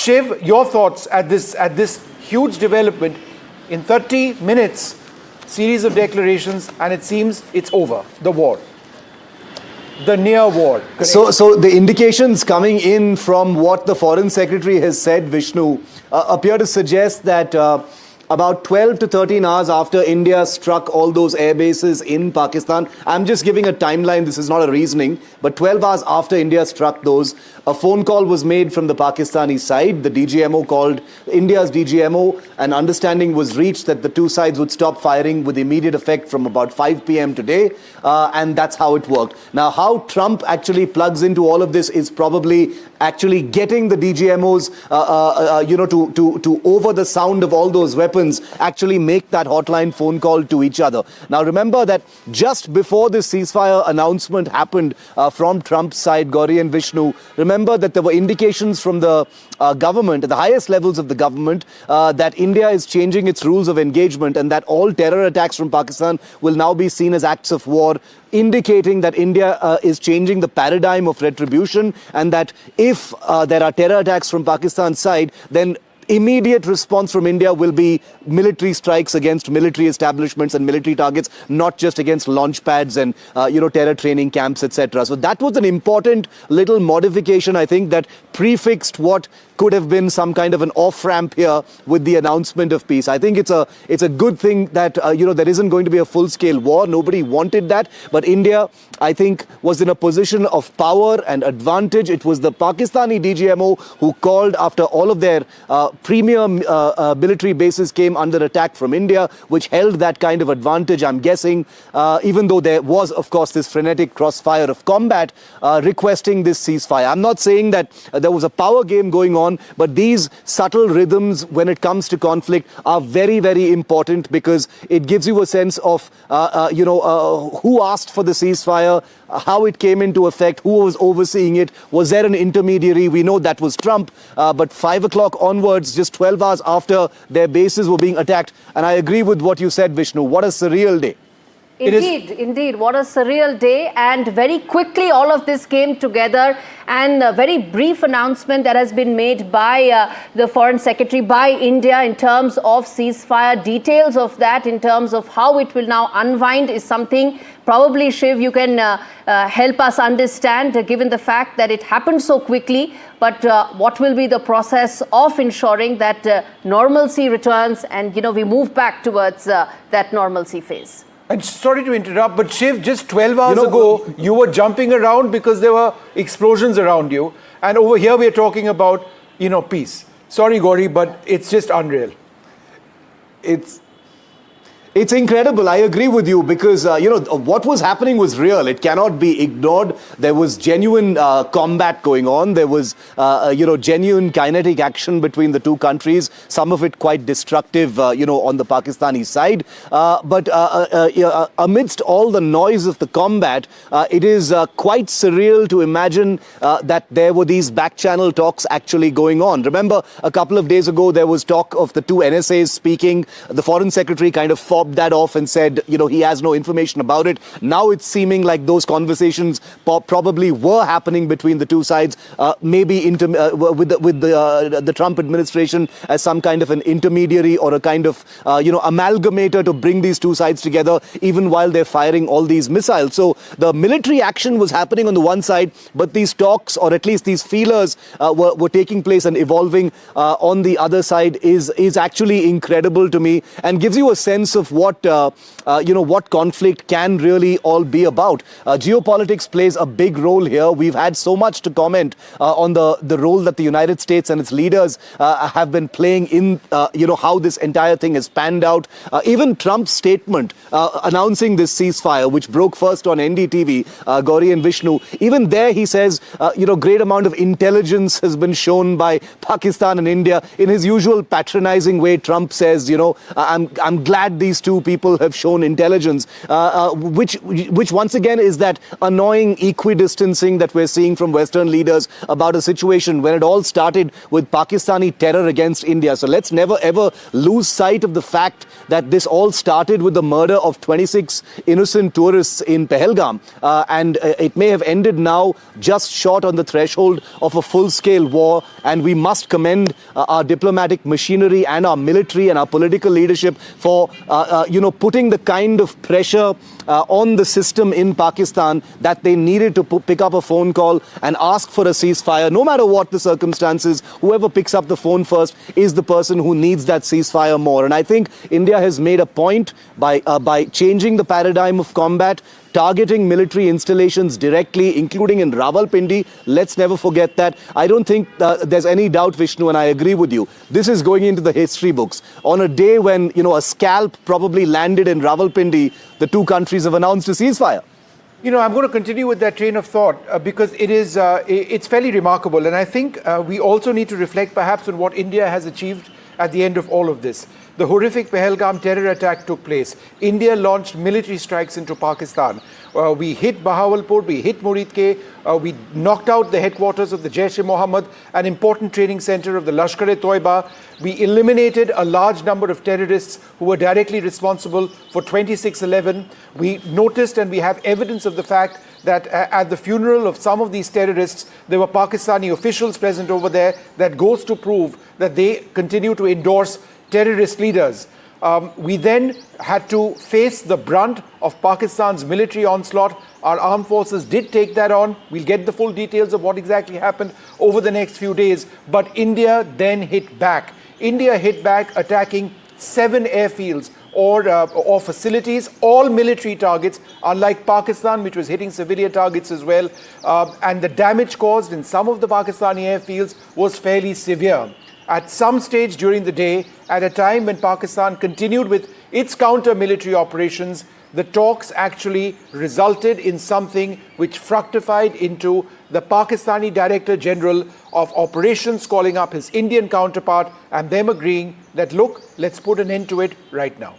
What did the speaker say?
Shiv, your thoughts at this huge development in 30 minutes, series of declarations, and it seems it's over, the war. The near war. So the indications coming in from what the Foreign Secretary has said, Vishnu, appear to suggest that about 12 to 13 hours after India struck all those air bases in Pakistan, I'm just giving a timeline, this is not a reasoning, but 12 hours after India struck those, a phone call was made from the Pakistani side. The DGMO called India's DGMO. An understanding was reached that the two sides would stop firing with immediate effect from about 5 p.m. today, and that's how it worked. Now, how Trump actually plugs into all of this is probably actually getting the DGMOs, to over the sound of all those weapons, actually make that hotline phone call to each other. Now, remember that just before this ceasefire announcement happened from Trump's side, Gauri and Vishnu, remember that there were indications from the government, at the highest levels of the government, that India is changing its rules of engagement and that all terror attacks from Pakistan will now be seen as acts of war, indicating that India is changing the paradigm of retribution, and that if there are terror attacks from Pakistan's side, then immediate response from India will be military strikes against military establishments and military targets, not just against launch pads and terror training camps, etc. So that was an important little modification, I think, that prefixed what could have been some kind of an off-ramp here with the announcement of peace. I think it's a good thing that there isn't going to be a full-scale war. Nobody wanted that, but India, I think, was in a position of power and advantage. It was the Pakistani DGMO who called after all of their premier military bases came under attack from India, which held that kind of advantage, I'm guessing, even though there was, of course, this frenetic crossfire of combat requesting this ceasefire. I'm not saying that there was a power game going on, but these subtle rhythms when it comes to conflict are very, very important, because it gives you a sense of, who asked for the ceasefire, how it came into effect, who was overseeing it, was there an intermediary? We know that was Trump, but 5 o'clock onwards, just 12 hours after their bases were being attacked, and I agree with what you said, Vishnu, what a surreal day. Indeed, what a surreal day, and very quickly all of this came together, and a very brief announcement that has been made by the Foreign Secretary, by India, in terms of ceasefire. Details of that, in terms of how it will now unwind, is something probably, Shiv, you can help us understand, given the fact that it happened so quickly. But what will be the process of ensuring that normalcy returns and, we move back towards that normalcy phase? And sorry to interrupt, but Shiv, just 12 hours ago, you were jumping around because there were explosions around you. And over here, we're talking about, peace. Sorry, Gauri, but it's just unreal. It's incredible. I agree with you, because, what was happening was real. It cannot be ignored. There was genuine combat going on. There was, genuine kinetic action between the two countries, some of it quite destructive, on the Pakistani side. But amidst all the noise of the combat, it is quite surreal to imagine that there were these back-channel talks actually going on. Remember, a couple of days ago, there was talk of the two NSAs speaking. The Foreign Secretary kind of fobbed that off and said, he has no information about it. Now it's seeming like those conversations probably were happening between the two sides, maybe with the Trump administration as some kind of an intermediary or a kind of, amalgamator to bring these two sides together, even while they're firing all these missiles. So the military action was happening on the one side, but these talks, or at least these feelers, were taking place and evolving on the other side is actually incredible to me, and gives you a sense of what conflict can really all be about. Geopolitics plays a big role here. We've had so much to comment on the role that the United States and its leaders have been playing in, how this entire thing has panned out. Even Trump's statement announcing this ceasefire, which broke first on NDTV, Gauri and Vishnu, even there he says, great amount of intelligence has been shown by Pakistan and India. In his usual patronizing way, Trump says, I'm glad these these two people have shown intelligence, which once again is that annoying equidistancing that we're seeing from Western leaders about a situation when it all started with Pakistani terror against India. So let's never ever lose sight of the fact that this all started with the murder of 26 innocent tourists in Pahalgam, and it may have ended now just short on the threshold of a full-scale war. And we must commend our diplomatic machinery and our military and our political leadership for putting the kind of pressure on the system in Pakistan that they needed to pick up a phone call and ask for a ceasefire. No matter what the circumstances, whoever picks up the phone first is the person who needs that ceasefire more. And I think India has made a point by changing the paradigm of combat, targeting military installations directly, including in Rawalpindi. Let's never forget that. I don't think there's any doubt, Vishnu, and I agree with you. This is going into the history books. On a day when, a scalp probably landed in Rawalpindi, the two countries have announced a ceasefire. I'm going to continue with that train of thought because it's fairly remarkable. And I think we also need to reflect perhaps on what India has achieved at the end of all of this. The horrific Pahalgam terror attack took place. India launched military strikes into Pakistan. We hit Bahawalpur, we hit Muridke, we knocked out the headquarters of the Jaish-e-Mohammed, an important training center of the Lashkar-e-Toiba. We eliminated a large number of terrorists who were directly responsible for 26/11. We noticed and we have evidence of the fact that at the funeral of some of these terrorists, there were Pakistani officials present over there. That goes to prove that they continue to endorse terrorist leaders. We then had to face the brunt of Pakistan's military onslaught. Our armed forces did take that on. We'll get the full details of what exactly happened over the next few days. But India then hit back. India hit back, attacking 7 airfields or facilities, all military targets, unlike Pakistan, which was hitting civilian targets as well. And the damage caused in some of the Pakistani airfields was fairly severe. At some stage during the day, at a time when Pakistan continued with its counter-military operations, the talks actually resulted in something which fructified into the Pakistani Director General of Operations calling up his Indian counterpart and them agreeing that, look, let's put an end to it right now.